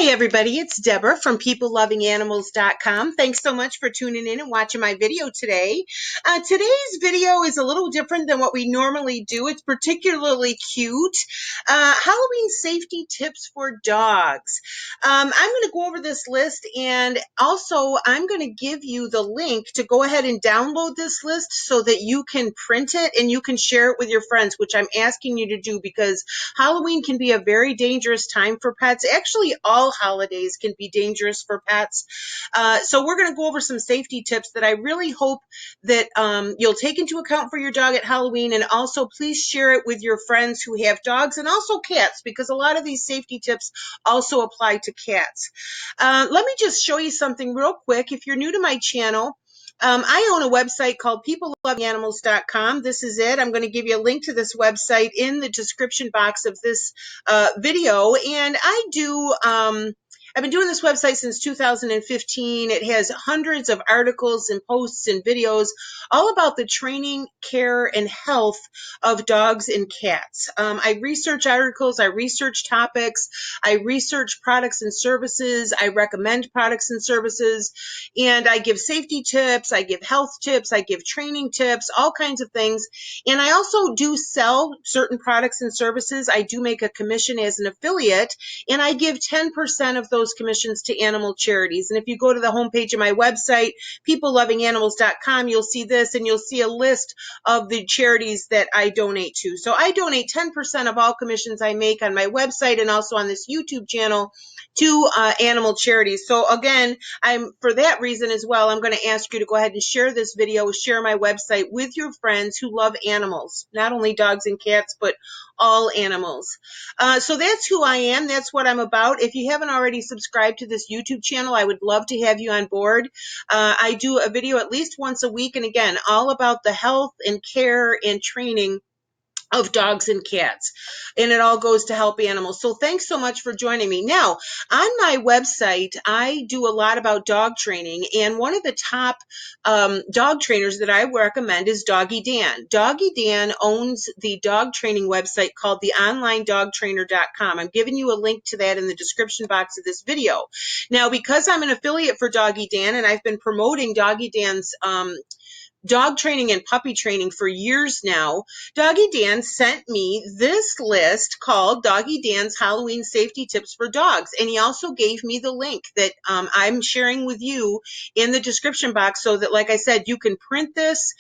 Hi, everybody. It's Deborah from PeopleLovingAnimals.com. Thanks so much for tuning in and watching my video today. Today's video is a little different than what we normally do. It's particularly cute. Halloween safety tips for dogs. I'm going to go over this list, and also I'm going to give you the link to go ahead and download this list so that you can print it and you can share it with your friends, which I'm asking you to do because Halloween can be a very dangerous time for pets. Actually, all holidays can be dangerous for pets. So we're going to go over some safety tips that I really hope that you'll take into account for your dog at Halloween. And also, please share it with your friends who have dogs and also cats, because a lot of these safety tips also apply to cats. Let me just show you something real quick. If you're new to my channel, I own a website called PeopleLovingAnimals.com. This is it. I'm going to give you a link to this website in the description box of this video. And I've been doing this website since 2015. It has hundreds of articles and posts and videos all about the training, care, and health of dogs and cats. I research articles, I research topics, I research products and services, I recommend products and services, and I give safety tips, I give health tips, I give training tips, all kinds of things. And I also do sell certain products and services. I do make a commission as an affiliate, and I give 10% of those commissions to animal charities. And if you go to the homepage of my website, PeopleLovingAnimals.com, you'll see this, and you'll see a list of the charities that I donate to. So I donate 10% of all commissions I make on my website and also on this YouTube channel to animal charities. So again, for that reason as well, I'm going to ask you to go ahead and share this video, share my website with your friends who love animals, not only dogs and cats, but all animals. So that's who I am. That's what I'm about. If you haven't already subscribed to this YouTube channel, I would love to have you on board. I do a video at least once a week, and again, all about the health and care and training of dogs and cats, and it all goes to help animals. So thanks so much for joining me. Now, on my website, I do a lot about dog training, and one of the top dog trainers that I recommend is Doggy Dan. Doggy Dan owns the dog training website called theonlinedogtrainer.com. I'm giving you a link to that in the description box of this video. Now, because I'm an affiliate for Doggy Dan, and I've been promoting Doggy Dan's dog training and puppy training for years now, Doggy Dan sent me this list called Doggy Dan's Halloween Safety Tips for Dogs. And he also gave me the link that I'm sharing with you in the description box so that, like I said, you can print this,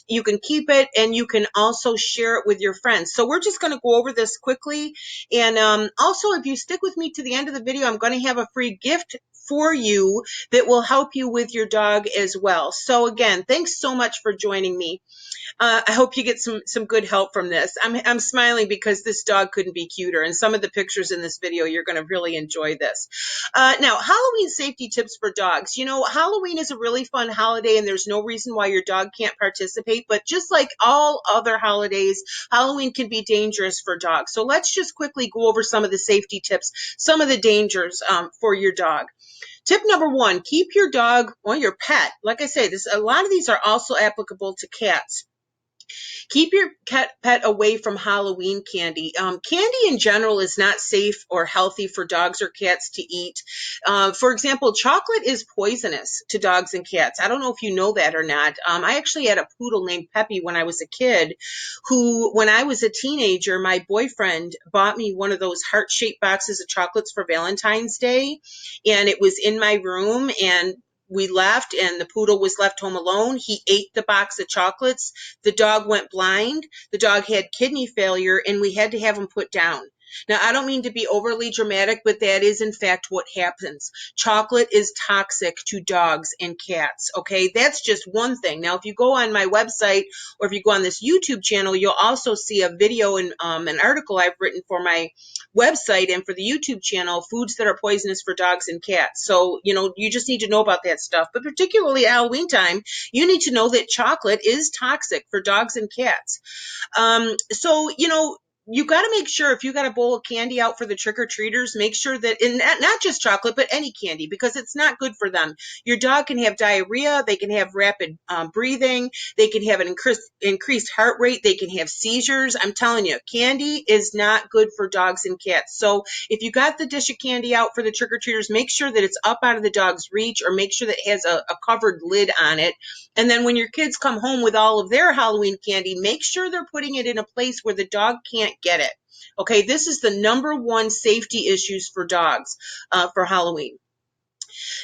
you can keep it, and you can also share it with your friends. So we're just going to go over this quickly. And also, if you stick with me to the end of the video, I'm going to have a free gift for you that will help you with your dog as well. So again, thanks so much for joining me. I hope you get some good help from this. I'm smiling because this dog couldn't be cuter, and some of the pictures in this video, you're going to really enjoy this. Now, Halloween safety tips for dogs. You know, Halloween is a really fun holiday, and there's no reason why your dog can't participate, but just like all other holidays, Halloween can be dangerous for dogs. So let's just quickly go over some of the safety tips, some of the dangers for your dog. Tip number one, keep your dog or your pet. Like I say, a lot of these are also applicable to cats. Keep your pet away from Halloween candy. Candy in general is not safe or healthy for dogs or cats to eat. For example, chocolate is poisonous to dogs and cats. I don't know if you know that or not. I actually had a poodle named Peppy when I was a kid who, when I was a teenager, my boyfriend bought me one of those heart-shaped boxes of chocolates for Valentine's Day, and it was in my room, and we left, and the poodle was left home alone. He ate the box of chocolates. The dog went blind. The dog had kidney failure, and we had to have him put down. Now, I don't mean to be overly dramatic, but that is, in fact, what happens. Chocolate is toxic to dogs and cats, okay? That's just one thing. Now, if you go on my website or if you go on this YouTube channel, you'll also see a video and an article I've written for my website and for the YouTube channel, foods that are poisonous for dogs and cats. So, you know, you just need to know about that stuff. But particularly at Halloween time, you need to know that chocolate is toxic for dogs and cats. So, you know, you got to make sure if you got a bowl of candy out for the trick-or-treaters, make sure that, and not just chocolate, but any candy, because it's not good for them. Your dog can have diarrhea, they can have rapid breathing, they can have an increased heart rate, they can have seizures. I'm telling you, candy is not good for dogs and cats. So if you got the dish of candy out for the trick-or-treaters, make sure that it's up out of the dog's reach, or make sure that it has a covered lid on it. And then when your kids come home with all of their Halloween candy, make sure they're putting it in a place where the dog can't get it. Okay, this is the number one safety issues for dogs for Halloween.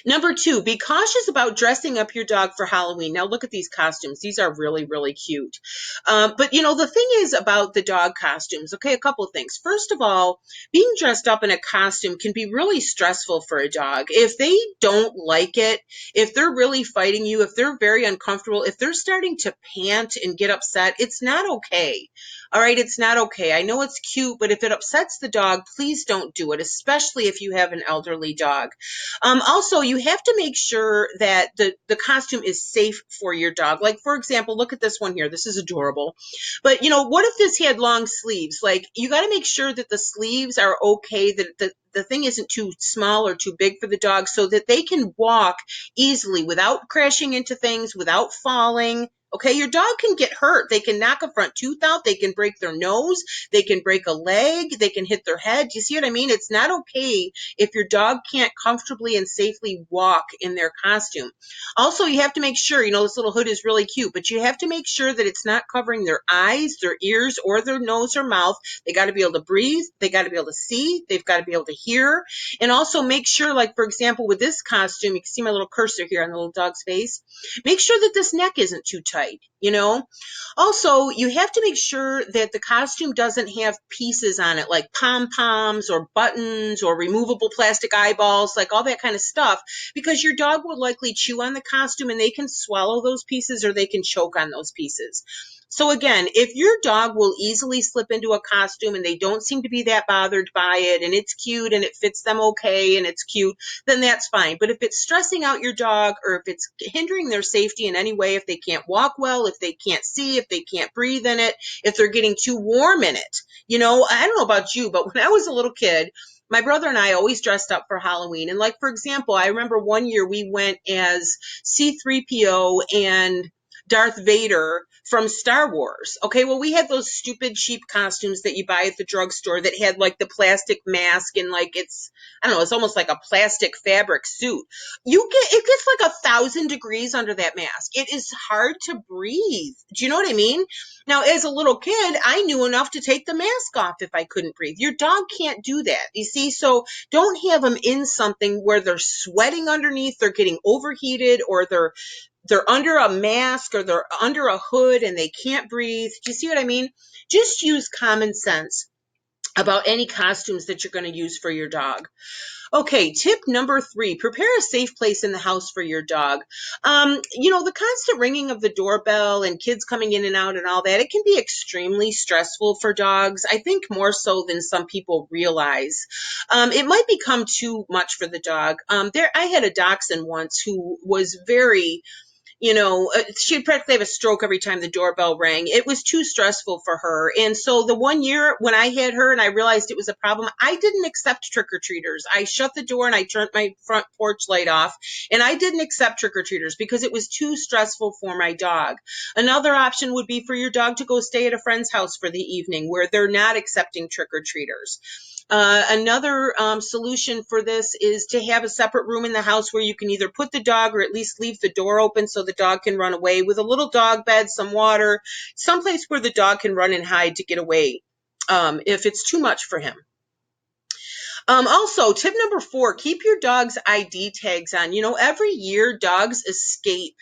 Number two, be cautious about dressing up your dog for Halloween. Now, look at these costumes. These are really, really cute. But, the thing is about the dog costumes, okay, a couple of things. First of all, being dressed up in a costume can be really stressful for a dog. If they don't like it, if they're really fighting you, if they're very uncomfortable, if they're starting to pant and get upset, it's not okay. All right, it's not okay. I know it's cute, but if it upsets the dog, please don't do it, especially if you have an elderly dog. Also, you have to make sure that the costume is safe for your dog. Like, for example, look at this one here. This is adorable. But, what if this had long sleeves? Like, you got to make sure that the sleeves are okay, that the thing isn't too small or too big for the dog, so that they can walk easily without crashing into things, without falling. Okay, your dog can get hurt. They can knock a front tooth out. They can break their nose. They can break a leg. They can hit their head. Do you see what I mean? It's not okay if your dog can't comfortably and safely walk in their costume. Also, you have to make sure, this little hood is really cute, but you have to make sure that it's not covering their eyes, their ears, or their nose or mouth. They got to be able to breathe. They got to be able to see. They've got to be able to hear. And also make sure, like, for example, with this costume, you can see my little cursor here on the little dog's face. Make sure that this neck isn't too tight. Also, you have to make sure that the costume doesn't have pieces on it like pom-poms or buttons or removable plastic eyeballs, like all that kind of stuff, because your dog will likely chew on the costume and they can swallow those pieces or they can choke on those pieces. So again, if your dog will easily slip into a costume and they don't seem to be that bothered by it and it's cute and it fits them okay and it's cute, then that's fine. But if it's stressing out your dog or if it's hindering their safety in any way, if they can't walk well, if they can't see, if they can't breathe in it, if they're getting too warm in it, I don't know about you, but when I was a little kid, my brother and I always dressed up for Halloween. And like, for example, I remember one year we went as C-3PO and Darth Vader from Star Wars. Okay, well, we had those stupid cheap costumes that you buy at the drugstore that had like the plastic mask and like I don't know, it's almost like a plastic fabric suit. It gets like 1,000 degrees under that mask. It is hard to breathe. Do you know what I mean? Now, as a little kid, I knew enough to take the mask off if I couldn't breathe. Your dog can't do that. You see, so don't have them in something where they're sweating underneath, they're getting overheated, or they're under a mask or they're under a hood and they can't breathe. Do you see what I mean? Just use common sense about any costumes that you're going to use for your dog. Okay, tip number 3, prepare a safe place in the house for your dog. The constant ringing of the doorbell and kids coming in and out and all that, it can be extremely stressful for dogs. I think more so than some people realize. It might become too much for the dog. I had a dachshund once who was very she'd practically have a stroke every time the doorbell rang. It was too stressful for her. And so the one year when I had her and I realized it was a problem, I didn't accept trick-or-treaters. I shut the door and I turned my front porch light off, and I didn't accept trick-or-treaters because it was too stressful for my dog. Another option would be for your dog to go stay at a friend's house for the evening where they're not accepting trick-or-treaters. Another solution for this is to have a separate room in the house where you can either put the dog or at least leave the door open so the dog can run away, with a little dog bed, some water, someplace where the dog can run and hide to get away if it's too much for him. Also, tip number 4, keep your dog's ID tags on. Every year dogs escape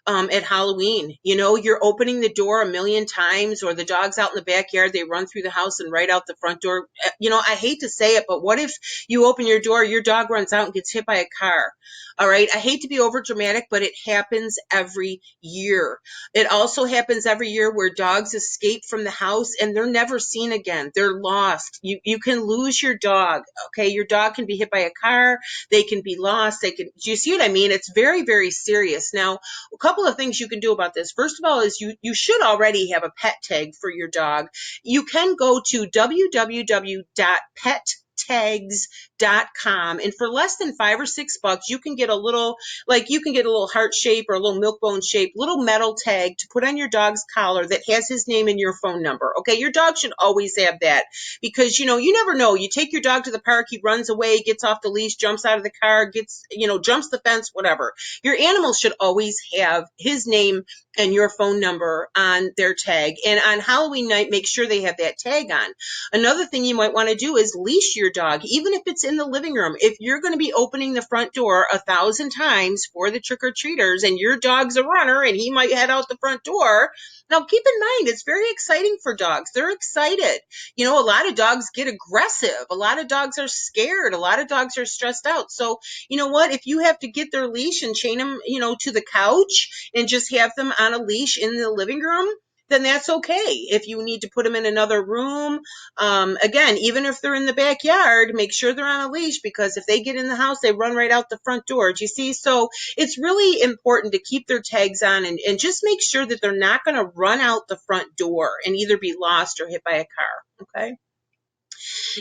at Halloween. You're opening the door a million times, or the dog's out in the backyard, they run through the house and right out the front door. I hate to say it, but what if you open your door, your dog runs out and gets hit by a car? All right. I hate to be over dramatic, but it happens every year. It also happens every year where dogs escape from the house and they're never seen again. They're lost. You can lose your dog. Okay. Your dog can be hit by a car. They can be lost. Do you see what I mean? It's very, very serious. Now, a couple couple of things you can do about this. First of all is you should already have a pet tag for your dog. You can go to www.pettags.com, and for less than $5 or $6 you can get a little, like, you can get a little heart shape or a little milk bone shape little metal tag to put on your dog's collar that has his name and your phone number. Okay, your dog should always have that, because you never know. You take your dog to the park, he runs away, gets off the leash, jumps out of the car, gets, jumps the fence, whatever. Your animal should always have his name and your phone number on their tag. And on Halloween night, make sure they have that tag on. Another thing you might want to do is leash your dog, even if it's in the living room. If you're going to be opening the front door 1,000 times for the trick-or-treaters and your dog's a runner and he might head out the front door, now keep in mind, it's very exciting for dogs. They're excited. A lot of dogs get aggressive. A lot of dogs are scared. A lot of dogs are stressed out. So, you know what? If you have to get their leash and chain them, to the couch and just have them on a leash in the living room, then that's okay. If you need to put them in another room, again, even if they're in the backyard, make sure they're on a leash, because if they get in the house, they run right out the front door. Do you see? So it's really important to keep their tags on and just make sure that they're not going to run out the front door and either be lost or hit by a car. Okay.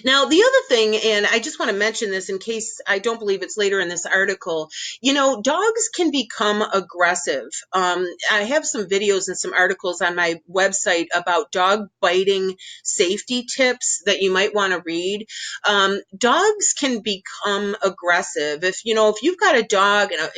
Now, the other thing, and I just want to mention this in case I don't believe it's later in this article, dogs can become aggressive. I have some videos and some articles on my website about dog biting safety tips that you might want to read. Dogs can become aggressive. If you've got a dog and,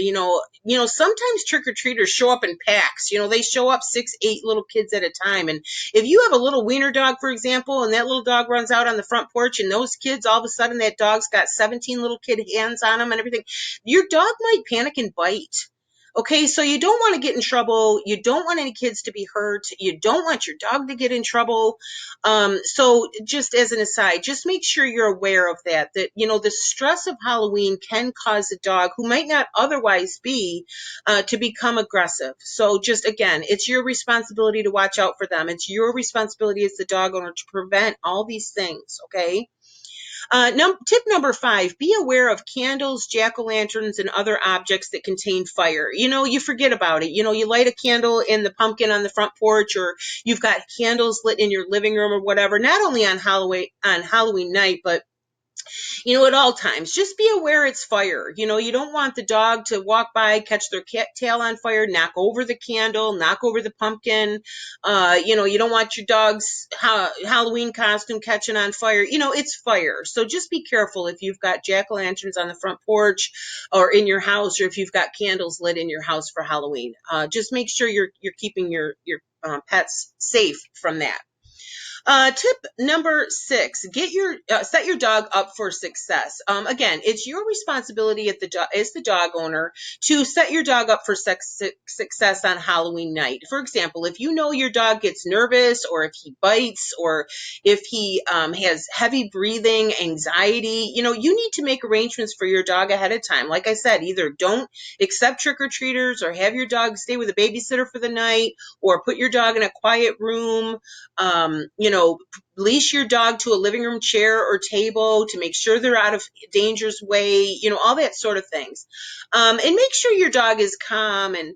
sometimes trick-or-treaters show up in packs. They show up 6, 8 little kids at a time. And if you have a little wiener dog, for example, and that little dog runs out on the front porch and those kids, all of a sudden that dog's got 17 little kid hands on him and everything, your dog might panic and bite. Okay, so you don't want to get in trouble. You don't want any kids to be hurt. You don't want your dog to get in trouble. So just as an aside, just make sure you're aware of that, the stress of Halloween can cause a dog who might not otherwise be to become aggressive. So just, again, it's your responsibility to watch out for them. It's your responsibility as the dog owner to prevent all these things, okay? Tip number 5, be aware of candles, jack-o'-lanterns, and other objects that contain fire. You forget about it. You light a candle in the pumpkin on the front porch, or you've got candles lit in your living room or whatever, not only on Halloween night, but at all times. Just be aware it's fire. You don't want the dog to walk by, catch their tail on fire, knock over the candle, knock over the pumpkin. You don't want your dog's Halloween costume catching on fire. It's fire. So just be careful if you've got jack-o'-lanterns on the front porch or in your house, or if you've got candles lit in your house for Halloween. Just make sure you're keeping your pets safe from that. Tip number 6, set your dog up for success. Again, it's your responsibility as the dog owner to set your dog up for success on Halloween night. For example, if your dog gets nervous, or if he bites, or if he has heavy breathing, anxiety, you need to make arrangements for your dog ahead of time. Like I said, either don't accept trick-or-treaters, or have your dog stay with a babysitter for the night, or put your dog in a quiet room. Leash your dog to a living room chair or table to make sure they're out of danger's way, all that sort of things. And make sure your dog is calm and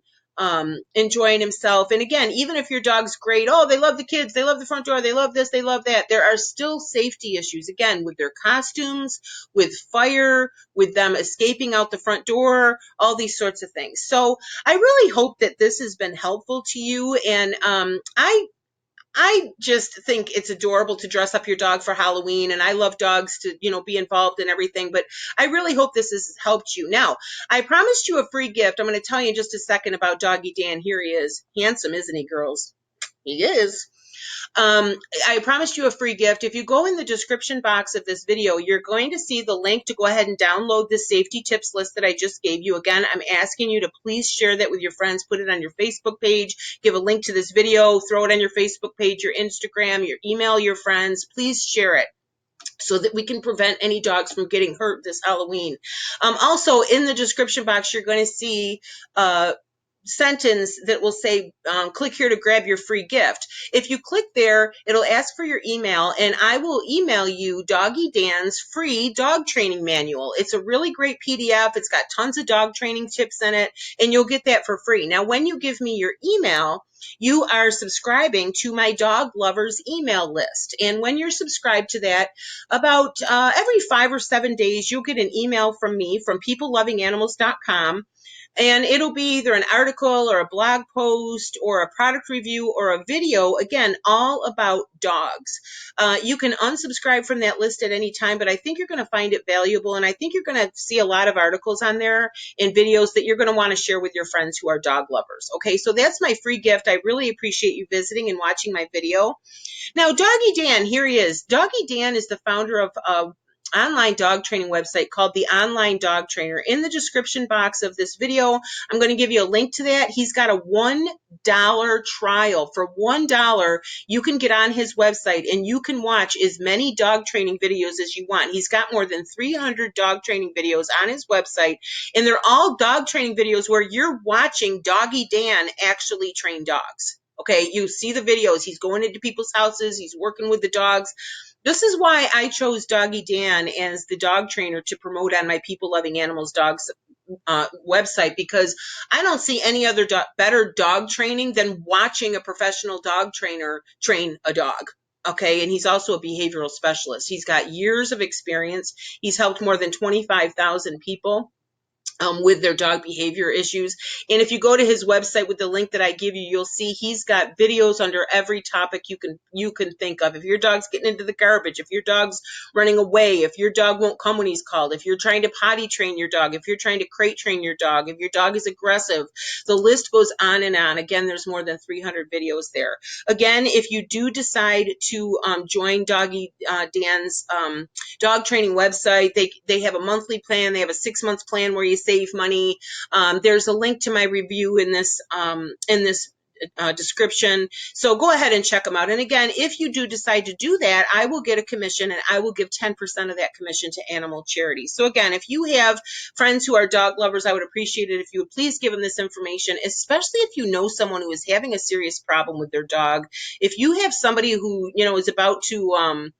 enjoying himself. And again, even if your dog's great, they love the kids, they love the front door, they love this, they love that, there are still safety issues, again, with their costumes, with fire, with them escaping out the front door, all these sorts of things. So I really hope that this has been helpful to you. And I just think it's adorable to dress up your dog for Halloween, and I love dogs to, be involved in everything, but I really hope this has helped you. Now, I promised you a free gift. I'm going to tell you in just a second about Doggy Dan. Here he is. Handsome, isn't he, girls? He is. I promised you a free gift. If you go in the description box of this video, you're going to see the link to go ahead and download the safety tips list that I just gave you. Again, I'm asking you to please share that with your friends, put it on your Facebook page, give a link to this video, throw it on your Facebook page, your Instagram, your email, your friends. Please share it so that we can prevent any dogs from getting hurt this Halloween. Also, in the description box, you're going to see sentence that will say, click here to grab your free gift. If you click there, it'll ask for your email, and I will email you Doggy Dan's free dog training manual. It's a really great PDF. It's got tons of dog training tips in it, and you'll get that for free. Now, when you give me your email, you are subscribing to my dog lovers email list. And when you're subscribed to that, about every 5 or 7 days, you'll get an email from me from peoplelovinganimals.com. And it'll be either an article or a blog post or a product review or a video, again, all about dogs. You can unsubscribe from that list at any time, but I think you're going to find it valuable. And I think you're going to see a lot of articles on there and videos that you're going to want to share with your friends who are dog lovers. Okay, so that's my free gift. I really appreciate you visiting and watching my video. Now, Doggy Dan, here he is. Doggy Dan is the founder of a online dog training website called The Online Dog Trainer. In the description box of this video, I'm going to give you a link to that. He's got a $1 trial. For $1, you can get on his website and you can watch as many dog training videos as you want. He's got more than 300 dog training videos on his website, and they're all dog training videos where you're watching Doggy Dan actually train dogs. Okay, you see the videos. He's going into people's houses. He's working with the dogs. This is why I chose Doggy Dan as the dog trainer to promote on my People Loving Animals Dogs website, because I don't see any other better dog training than watching a professional dog trainer train a dog. Okay, and he's also a behavioral specialist. He's got years of experience. He's helped more than 25,000 people with their dog behavior issues. And if you go to his website with the link that I give you, you'll see he's got videos under every topic you can think of. If your dog's getting into the garbage, if your dog's running away, if your dog won't come when he's called, if you're trying to potty train your dog, if you're trying to crate train your dog, if your dog is aggressive, the list goes on and on. Again, there's more than 300 videos there. Again, if you do decide to join Doggy Dan's dog training website, they have a monthly plan. They have a 6-month plan where you save money. There's a link to my review in this description. So go ahead and check them out. And again, if you do decide to do that, I will get a commission, and I will give 10% of that commission to animal charities. So again, if you have friends who are dog lovers, I would appreciate it if you would please give them this information, especially if you know someone who is having a serious problem with their dog. If you have somebody who, is about to,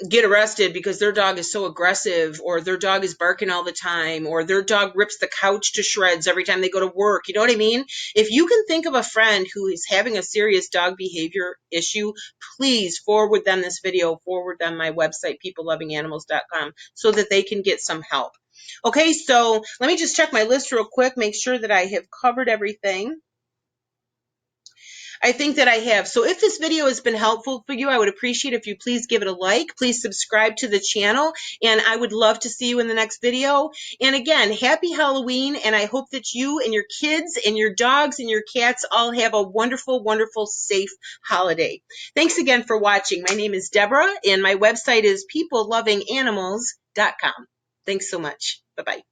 get arrested because their dog is so aggressive, or their dog is barking all the time, or their dog rips the couch to shreds every time they go to work. You know what I mean? If you can think of a friend who is having a serious dog behavior issue, please forward them this video, forward them my website, peoplelovinganimals.com, so that they can get some help. Okay, so let me just check my list real quick, make sure that I have covered everything. I think that I have. So if this video has been helpful for you, I would appreciate if you please give it a like. Please subscribe to the channel, and I would love to see you in the next video. And again, happy Halloween, and I hope that you and your kids and your dogs and your cats all have a wonderful, wonderful, safe holiday. Thanks again for watching. My name is Deborah, and my website is peoplelovinganimals.com. Thanks so much. Bye-bye.